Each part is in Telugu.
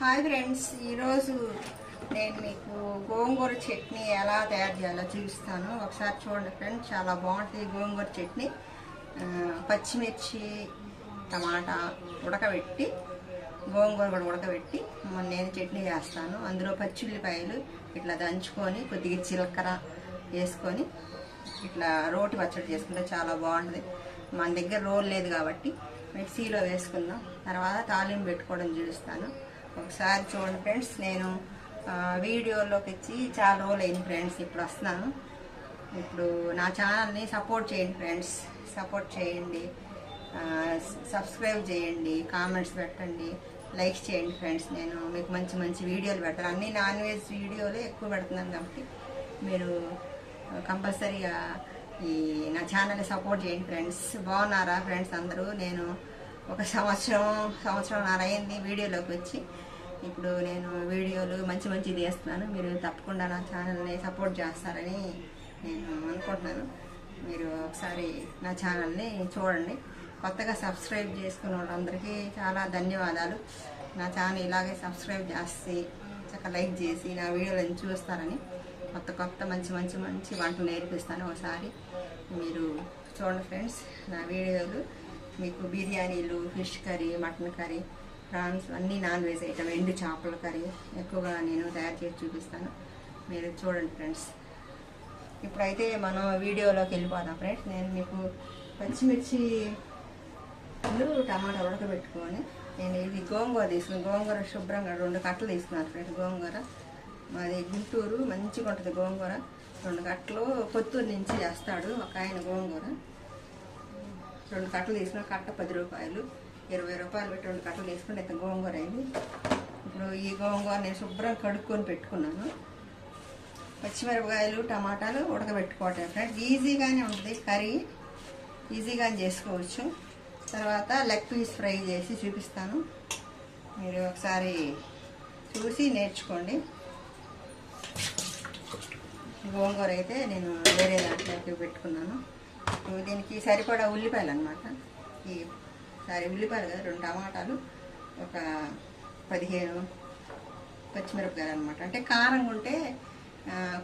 హాయ్ ఫ్రెండ్స్, ఈరోజు నేను మీకు గోంగూర చట్నీ ఎలా తయారు చేయాలో చూపిస్తాను. ఒకసారి చూడండి ఫ్రెండ్స్, చాలా బాగుంటుంది గోంగూర చట్నీ. పచ్చిమిర్చి, టమాటా ఉడకబెట్టి, గోంగూర కూడా ఉడకబెట్టి నేను చట్నీ చేస్తాను. అందులో పచ్చిమిరపకాయలు ఇట్లా దంచుకొని కొద్దిగా జీలకర్ర వేసుకొని ఇట్లా రోటి పచ్చడి చేసుకుంటే చాలా బాగుంటుంది. మన దగ్గర రోల్ లేదు కాబట్టి మిక్సీలో వేసుకుందాం. తర్వాత తాలింపు పెట్టుకోవడం చూపిస్తాను. ఒకసారి చూడండి ఫ్రెండ్స్, నేను వీడియోలోకి వచ్చి చాలా రోజులు అయింది ఫ్రెండ్స్, ఇప్పుడు వస్తున్నాను. ఇప్పుడు నా ఛానల్ని సపోర్ట్ చేయండి ఫ్రెండ్స్, సపోర్ట్ చేయండి, సబ్స్క్రైబ్ చేయండి, కామెంట్స్ పెట్టండి, లైక్ చేయండి ఫ్రెండ్స్. నేను మీకు మంచి మంచి వీడియోలు పెడతాను. అన్ని నాన్ వెజ్ వీడియోలే ఎక్కువ పెడుతున్నాను కాబట్టి మీరు కంపల్సరీగా ఈ నా ఛానల్ని సపోర్ట్ చేయండి ఫ్రెండ్స్. బాగున్నారా ఫ్రెండ్స్ అందరూ? నేను ఒక సంవత్సరం అయింది వీడియోలోకి వచ్చి. ఇప్పుడు నేను వీడియోలు మంచి మంచి తీస్తున్నాను. మీరు తప్పకుండా నా ఛానల్ని సపోర్ట్ చేస్తారని నేను అనుకుంటున్నాను. మీరు ఒకసారి నా ఛానల్ని చూడండి. కొత్తగా సబ్స్క్రైబ్ చేసుకున్న వాళ్ళందరికీ చాలా ధన్యవాదాలు. నా ఛానల్ ఇలాగే సబ్స్క్రైబ్ చేసి చక్కగా లైక్ చేసి నా వీడియోలను చూస్తారని, కొత్త మంచి మంచి మంచి వంటలు నేర్పిస్తాను. ఒకసారి మీరు చూడండి ఫ్రెండ్స్ నా వీడియోలు. మీకు బిర్యానీలు, fish curry, mutton curry, prawns అన్నీ నాన్ వెజ్ ఐటమ్, ఎండు చేపల కర్రీ ఎక్కువగా నేను తయారు చేసి చూపిస్తాను. మీరు చూడండి ఫ్రెండ్స్. ఇప్పుడైతే మనం వీడియోలోకి వెళ్ళిపోదాం ఫ్రెండ్స్. నేను మీకు పచ్చిమిర్చి, టమాటా ఉడకబెట్టుకొని నేను ఇది గోంగూర తీసుకున్నాను. గోంగూర శుభ్రంగా 2 కట్టలు తీసుకున్నాను ఫ్రెండ్స్. గోంగూర మాది గుంటూరు, మంచిగా ఉంటుంది గోంగూర. 2 కట్టలు కొత్తూరు నుంచి చేస్తాడు ఒక ఆయన గోంగూర. 2 కట్టలు తీసుకున్న కట్ట 10 రూపాయలు, 20 రూపాయలు పెట్టి 2 కట్టలు తీసుకుంటే ఇంత గోంగూర అయింది. ఇప్పుడు ఈ గోంగూర నేను శుభ్రం కడుక్కొని పెట్టుకున్నాను. పచ్చిమిరపకాయలు, టమాటాలు ఉడకబెట్టుకోవటం ఫ్రెండ్స్. ఈజీగానే ఉంటుంది కర్రీ, ఈజీగానే చేసుకోవచ్చు. తర్వాత లెగ్ పీస్ ఫ్రై చేసి చూపిస్తాను. మీరు ఒకసారి చూసి నేర్చుకోండి. గోంగూర అయితే నేను వేరే దాంట్లోకి పెట్టుకున్నాను. దీనికి సరిపడా ఉల్లిపాయలు అనమాట. ఈ ఉల్లిపాయలు కదా, 2 టమాటాలు, ఒక 15 పచ్చిమిరపకాయలు అనమాట. అంటే కారం ఉంటే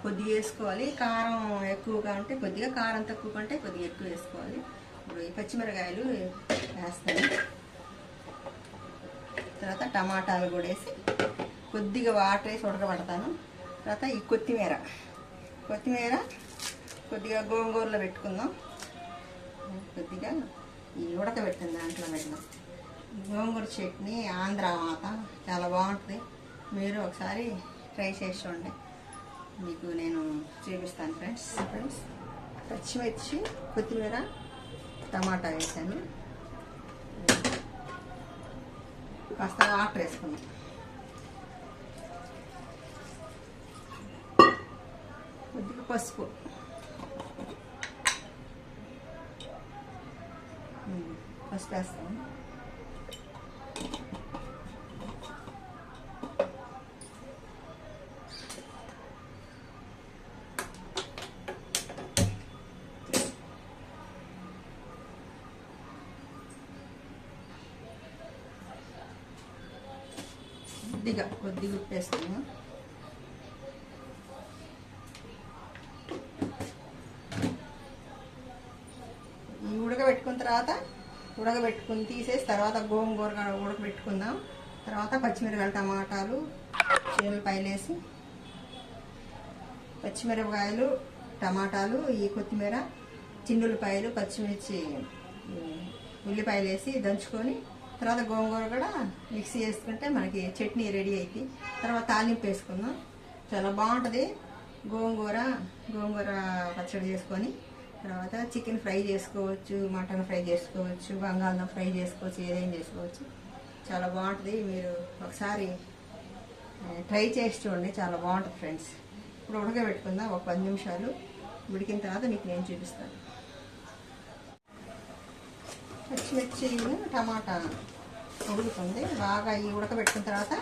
కొద్దిగా వేసుకోవాలి, కారం ఎక్కువగా ఉంటే కొద్దిగా, కారం తక్కువ ఉంటే కొద్దిగా ఎక్కువ వేసుకోవాలి. ఇప్పుడు ఈ పచ్చిమిరపకాయలు వేస్తాను. తర్వాత టమాటాలు కూడా వేసి కొద్దిగా వాటర్ వేసి ఉడకబడతాను. తర్వాత ఈ కొత్తిమీర కొద్దిగా గోంగూరలో పెట్టుకుందాం. కొద్దిగా ఈ ఉడకబెట్టిన దాంట్లో పెట్టినాం. గోంగూర చట్నీ ఆంధ్ర మాత చాలా బాగుంటుంది. మీరు ఒకసారి ట్రై చేసి చూడండి. మీకు నేను చూపిస్తాను ఫ్రెండ్స్. పచ్చిమిర్చి, కొత్తిమీర, టమాటా వేసాను. కాస్త వాటర్ వేసుకున్నాం. కొద్దిగా పసుపు, వేస్తాము. కొద్దిగా ఉప్పు వేస్తాము. ఉడకబెట్టుకుని తీసేసి తర్వాత గోంగూర ఉడకబెట్టుకుందాం. తర్వాత పచ్చిమిరపకాయలు, టమాటాలు, ఉల్లిపాయలు వేసి, పచ్చిమిరపకాయలు, టమాటాలు, ఈ కొత్తిమీర, చిన్నుల్లిపాయలు, పచ్చిమిర్చి, ఉల్లిపాయలు వేసి దంచుకొని తర్వాత గోంగూర కూడా మిక్సీ వేసుకుంటే మనకి చట్నీ రెడీ అవుతుంది. తర్వాత తాలింపు వేసుకుందాం. చాలా బాగుంటుంది గోంగూర పచ్చడి చేసుకొని. తర్వాత చికెన్ ఫ్రై చేసుకోవచ్చు, మటన్ ఫ్రై చేసుకోవచ్చు, బంగాళదుంప ఫ్రై చేసుకోవచ్చు, ఏదైనా చేసుకోవచ్చు. చాలా బాగుంటుంది. మీరు ఒకసారి ట్రై చేసి చూడండి, చాలా బాగుంటుంది ఫ్రెండ్స్. ఇప్పుడు ఉడకబెట్టుకుందాం. ఒక 10 నిమిషాలు ఉడికిన తర్వాత మీకు నేను చూపిస్తాను. పచ్చిమిర్చి, టమాటా ఉడుకుతుంది బాగా. ఈ ఉడకబెట్టిన తర్వాత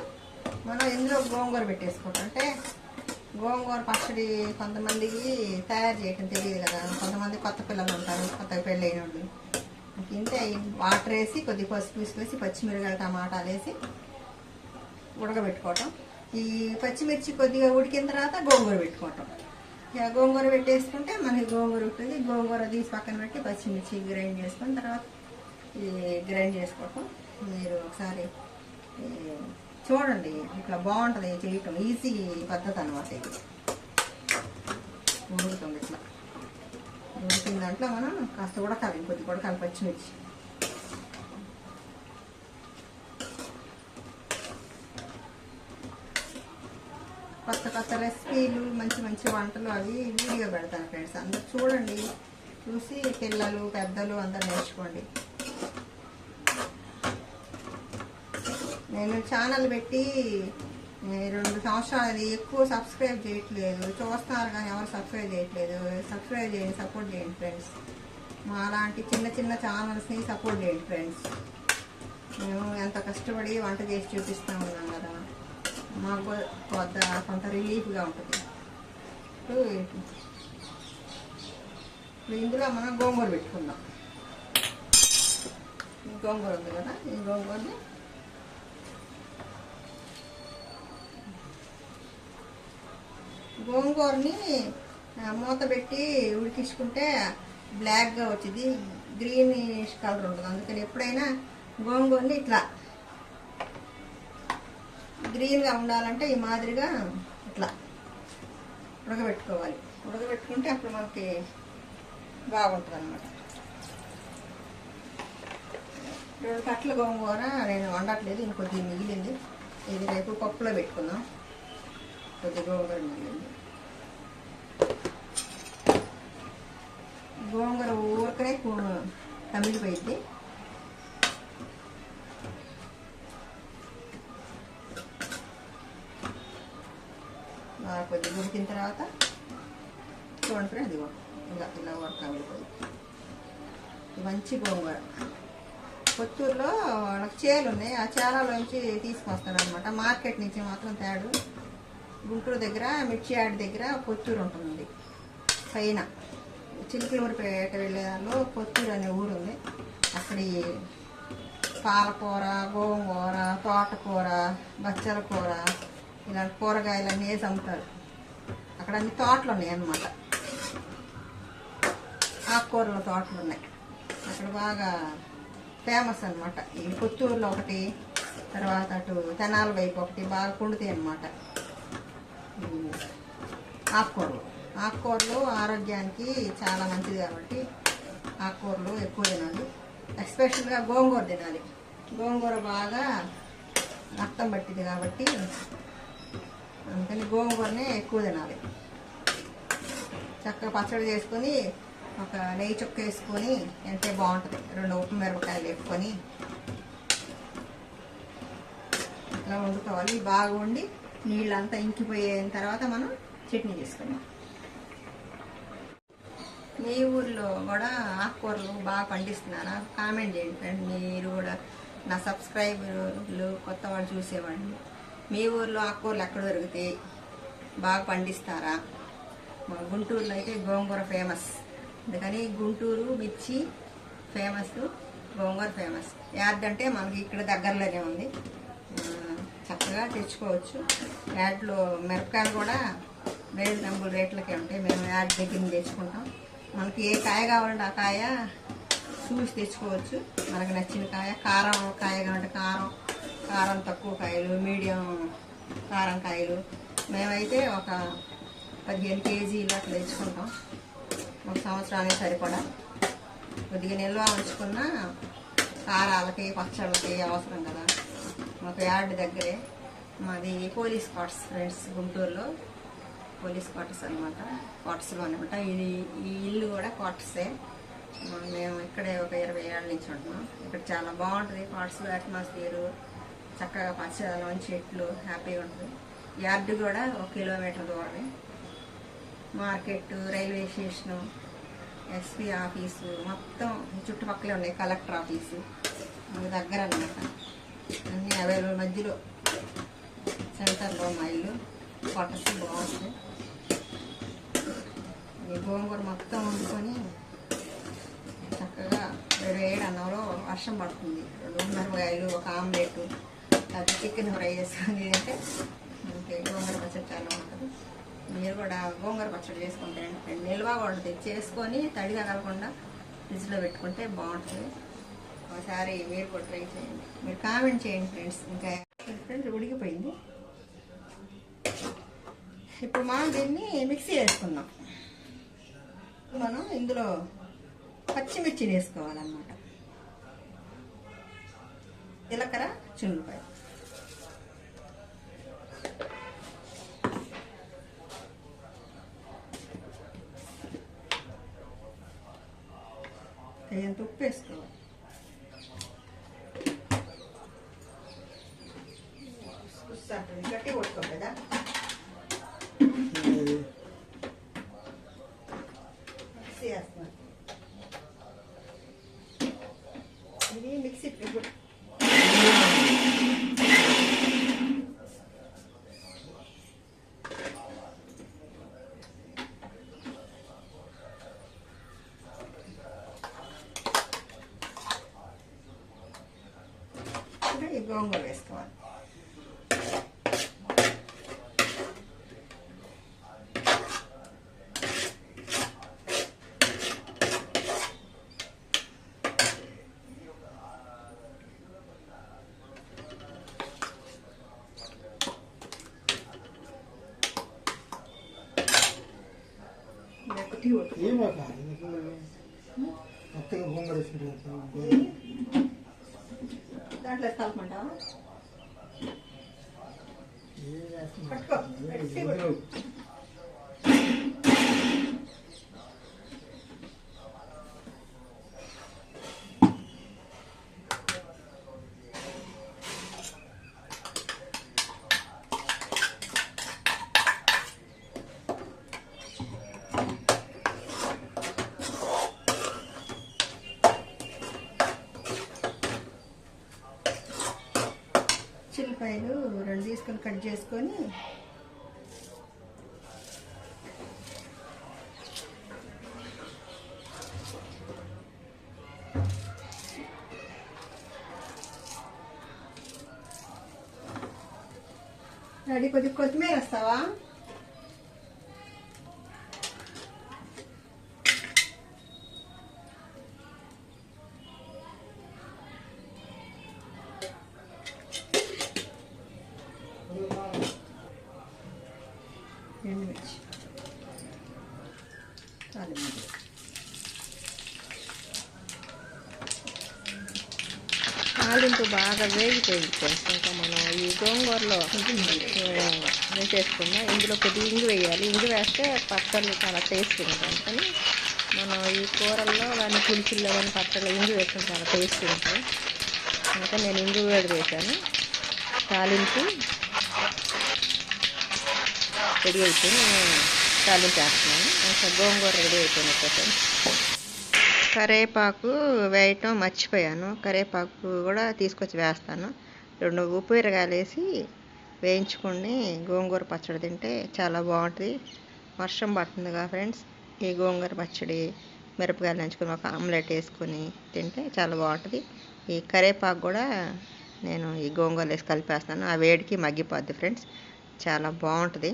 మనం ఇందులో గోంగూర పెట్టేసుకుంటాం. అంటే గోంగూర పచ్చడి కొంతమందికి తయారు చేయటం తెలియదు కదా, కొంతమంది కొత్త పిల్లలు ఉంటారు, కొత్తగా పెళ్ళైన వాళ్ళు. ఇంతే వాటర్ వేసి కొద్దిగా పసుపు వేసి పచ్చిమిరపకాయలు, టమాటాలు వేసి ఉడకబెట్టుకోవటం. ఈ పచ్చిమిర్చి కొద్దిగా ఉడికిన తర్వాత గోంగూర పెట్టుకోవటం. ఇక గోంగూర పెట్టేసుకుంటే మనకి గోంగూర ఉంటుంది. గోంగూర తీసి పక్కన పెట్టి పచ్చిమిర్చి గ్రైండ్ చేసుకుని తర్వాత ఈ గ్రైండ్ చేసుకోవటం. మీరు ఒకసారి చూడండి, ఇట్లా బాగుంటుంది చేయటం. ఈజీ పద్ధతి అనమాట ఇది. ఉడుకుతుంది ఇట్లా. ఉడికిన దాంట్లో మనం కాస్త ఉడకాలి, కొద్దిగా ఉడకాలి పచ్చిమిర్చి. కొత్త కొత్త రెసిపీలు, మంచి మంచి వంటలు అవి వీడియో పెడతాను ఫ్రెండ్స్. అందరూ చూడండి, చూసి పిల్లలు పెద్దలు అందరూ నేర్చుకోండి. నేను ఛానల్ పెట్టి 2 సంవత్సరాలు, ఎక్కువ సబ్స్క్రైబ్ చేయట్లేదు. చూస్తున్నారు కానీ ఎవరు సబ్స్క్రైబ్ చేయట్లేదు. సబ్స్క్రైబ్ చేయండి, సపోర్ట్ చేయండి ఫ్రెండ్స్. మా అలాంటి చిన్న చిన్న ఛానల్స్ని సపోర్ట్ చేయండి ఫ్రెండ్స్. మేము ఎంత కష్టపడి వంట చేసి చూపిస్తూ ఉన్నాం కదా, మాకు కొంత రిలీఫ్గా ఉంటుంది. ఇప్పుడు ఇందులో మనం గోంగూర పెట్టుకుందాం. ఈ గోంగూర ఉంది కదా, ఈ గోంగూరని మూత పెట్టి ఉడికించుకుంటే బ్లాక్గా వచ్చింది, గ్రీనిష్ కలర్ ఉంటుంది. అందుకని ఎప్పుడైనా గోంగూరని ఇట్లా గ్రీన్గా ఉండాలంటే ఈ మాదిరిగా ఇట్లా ఉడకబెట్టుకోవాలి. ఉడకబెట్టుకుంటే అప్పుడు మనకి బాగుంటుంది అన్నమాట. 2 కట్టల గోంగూర నేను వండట్లేదు, ఇంకొద్ది మిగిలింది. ఇది రేపు పప్పులో పెట్టుకుందాం. కొద్దిగా గోంగూర మిగిలింది. గోంగూర ఊరకనే కమిలిపోయింది. కొద్దిగా ఉడికిన తర్వాత చూడండి, అదిగో ఇలా కమిలిపోయింది. మంచి గోంగూర. కొత్తూరులో వాళ్ళకి చేలు ఉన్నాయి, ఆ చేలలోంచి తీసుకొస్తాడు అనమాట. మార్కెట్ నుంచి మాత్రం తేడు. గుంటూరు దగ్గర మిర్చి యాడ్ దగ్గర కొత్తూరు ఉంటుంది. పైన చిలుకలూరిపేట వెళ్ళేదాల్లో కొత్తూరు అనే ఊరు ఉంది. అక్కడ పాలకూర, గోంగూర, తోటకూర, బచ్చల కూర, ఇలాంటి కూరగాయలన్నీ వేసి అమ్ముతారు. అక్కడ అన్ని తోటలు ఉన్నాయి అన్నమాట. ఆకుకూరల తోటలు ఉన్నాయి అక్కడ, బాగా ఫేమస్ అనమాట. ఈ కొత్తూరులో ఒకటి, తర్వాత అటు తెనాల వైపు ఒకటి బాగా పండుతాయి అన్నమాట ఆకుకూరలు. ఆరోగ్యానికి చాలా మంచిది కాబట్టి ఆకుకూరలు ఎక్కువ తినాలి. ఎస్పెషల్గా గోంగూర తినాలి. గోంగూర బాగా రక్తం పట్టింది కాబట్టి అందుకని గోంగూరనే ఎక్కువ తినాలి. చక్కగా పచ్చడి చేసుకొని ఒక నెయ్యి చుక్క వేసుకొని తింటే బాగుంటుంది. 2 ఉప్పు మిరపకాయలు వేసుకొని ఇట్లా వండుకోవాలి. బాగా వండి నీళ్ళంతా ఇంకిపోయిన తర్వాత మనం చట్నీ చేసుకున్నాం. మీ ఊర్లో కూడా ఆకుకూరలు బాగా పండిస్తున్నారా? కామెంట్ చేయండి ఫ్రెండ్. మీరు కూడా నా సబ్స్క్రైబర్లు కొత్త వాళ్ళు చూసేవాడిని. మీ ఊర్లో ఆకుకూరలు ఎక్కడ దొరుకుతాయి? బాగా పండిస్తారా? మా గుంటూరులో అయితే గోంగూర ఫేమస్. అందుకని గుంటూరు మిర్చి ఫేమస్, గోంగూర ఫేమస్. యాడ్ అంటే మనకి ఇక్కడ దగ్గరలోనే ఉంది, చక్కగా తెచ్చుకోవచ్చు. యాడ్లో మిరపకాయలు కూడా రీజనబుల్ రేట్లకే ఉంటాయి. మేము యాడ్ దగ్గర తెచ్చుకుంటాం. మనకి ఏ కాయ కావాలంటే ఆ కాయ చూసి తెచ్చుకోవచ్చు. మనకు నచ్చిన కాయ. కారం కాయ కావాలంటే కారం తక్కువ కాయలు, మీడియం కారం కాయలు. మేమైతే ఒక 15 కేజీలు అట్లా తెచ్చుకుంటాం. ఒక సంవత్సరానికి సరిపడా. కొద్దిగా నిల్వ ఉంచుకున్న కారాలకి పచ్చళ్ళకి అవసరం కదా. మాకు యార్డ్ దగ్గరే. మాది పోలీస్ క్వార్టర్స్ ఫ్రెండ్స్, గుంటూరులో పోలీస్ క్వార్టర్స్ అనమాట. క్వార్టర్స్లో అనమాట. ఈ ఇల్లు కూడా క్వార్టర్సే. మేము ఇక్కడే ఒక 20 ఏళ్ళ నుంచి ఉంటున్నాం. ఇక్కడ చాలా బాగుంటుంది క్వార్టర్స్లో అట్మాస్ఫియరు. చక్కగా పచ్చదనం, చెట్లు, హ్యాపీగా ఉంటుంది. యార్డ్ కూడా 1 కిలోమీటర్ దూరమే. Market, railway station, SP office మొత్తం చుట్టుపక్కలే ఉన్నాయి. కలెక్టర్ ఆఫీసు మన దగ్గర అనమాట. అన్నీ అవైలబుల్. మధ్యలో సెంటర్లో మా ఇల్లు. క్వార్టర్స్ బాగుంటుంది. ఈ గోంగూర మొత్తం వండుకొని చక్కగా వేడి అన్నంలో వర్షం పడుతుంది. 2 మిరపకాయలు, ఒక ఆమ్లెట్ అది చికెన్ ఫ్రై చేసుకొని అంటే మనకి గోంగూర పచ్చడి చాలా ఉంటుంది. మీరు కూడా గోంగూర పచ్చడి చేసుకుంటే నిల్వ కూడా చేసుకొని తడి తగలకుండా ఫ్రిడ్జ్లో పెట్టుకుంటే బాగుంటుంది. ఒకసారి మీరు కూడా ట్రై చేయండి. మీరు కామెంట్ చేయండి ఫ్రెండ్స్. ఇంకా ఫ్రెండ్స్ ఉడికిపోయింది. ఇప్పుడు మనం దీన్ని మిక్సీ వేసుకుందాం. మనం ఇందులో పచ్చిమిర్చి వేసుకోవాలన్నమాట. జీలకర్ర, చున్నుపాయ, తగినంత ఉప్పు వేసుకోవాలి. గట్టి కొట్టుకో కదా. మిక్సీ వేస్తున్నాను. ఇది మిక్సీ ఈ గోంగూర వేసుకోవాలి. దాంట్లో కలపమంటావా? చిల్లిపాయలు 2 తీసుకొని కట్ చేసుకొని రెడీ. కొద్దిగా కొత్తిమీర వేస్తావా? ఎండుమిర్చి, కాలిమిర్చి, తాలింపు బాగా వేగిపోయింది ఫ్రెండ్స్. ఇంకా మనం ఈ గోంగూరలో వేసేసుకుందాం. ఇందులో కొద్దిగా ఇంగు వేయాలి. ఇంగు వేస్తే పచ్చళ్ళు చాలా టేస్ట్ ఉంటుంది. కానీ మనం ఈ కూరల్లో కానీ పులుసుల్లో కానీ పచ్చళ్ళు ఇంగు వేసుకుంటే చాలా టేస్ట్ ఉంటుంది. అందుకని నేను ఇంగు వేడి వేసాను. తాలింపు రెడీ అయిపోయి నేను తాలింపు వేస్తున్నాను. ఇంకా గోంగూర రెడీ అయిపోయింది ఫ్రెండ్స్. కరివేపాకు వేయటం మర్చిపోయాను. కరివేపాకు కూడా తీసుకొచ్చి వేస్తాను. 2 ఉప్పు మిరపకాయలు వేసి వేయించుకొని గోంగూర పచ్చడి తింటే చాలా బాగుంటుంది. వర్షం పడుతుందిగా ఫ్రెండ్స్. ఈ గోంగూర పచ్చడి మిరపకాయలు నంచుకొని ఒక ఆమ్లెట్ వేసుకొని తింటే చాలా బాగుంటుంది. ఈ కరివేపాకు కూడా నేను ఈ గోంగూర వేసి కలిపేస్తాను. ఆ వేడికి మగ్గిపోద్ది ఫ్రెండ్స్. చాలా బాగుంటుంది.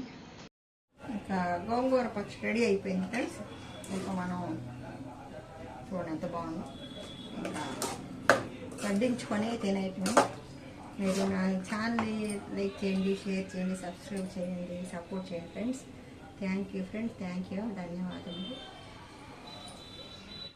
ఇంకా గోంగూర పచ్చడి రెడీ అయిపోయింది ఫ్రెండ్స్. ఇంకా మనం చూడండి ఎంత బాగుంది. ఇంకా వడ్డించుకొని తినేయటం. మీరు నా ఛానల్ని లైక్ చేయండి, షేర్ చేయండి, సబ్స్క్రైబ్ చేయండి, సపోర్ట్ చేయండి friends. Thank you friends. Thank you. ధన్యవాదాలు.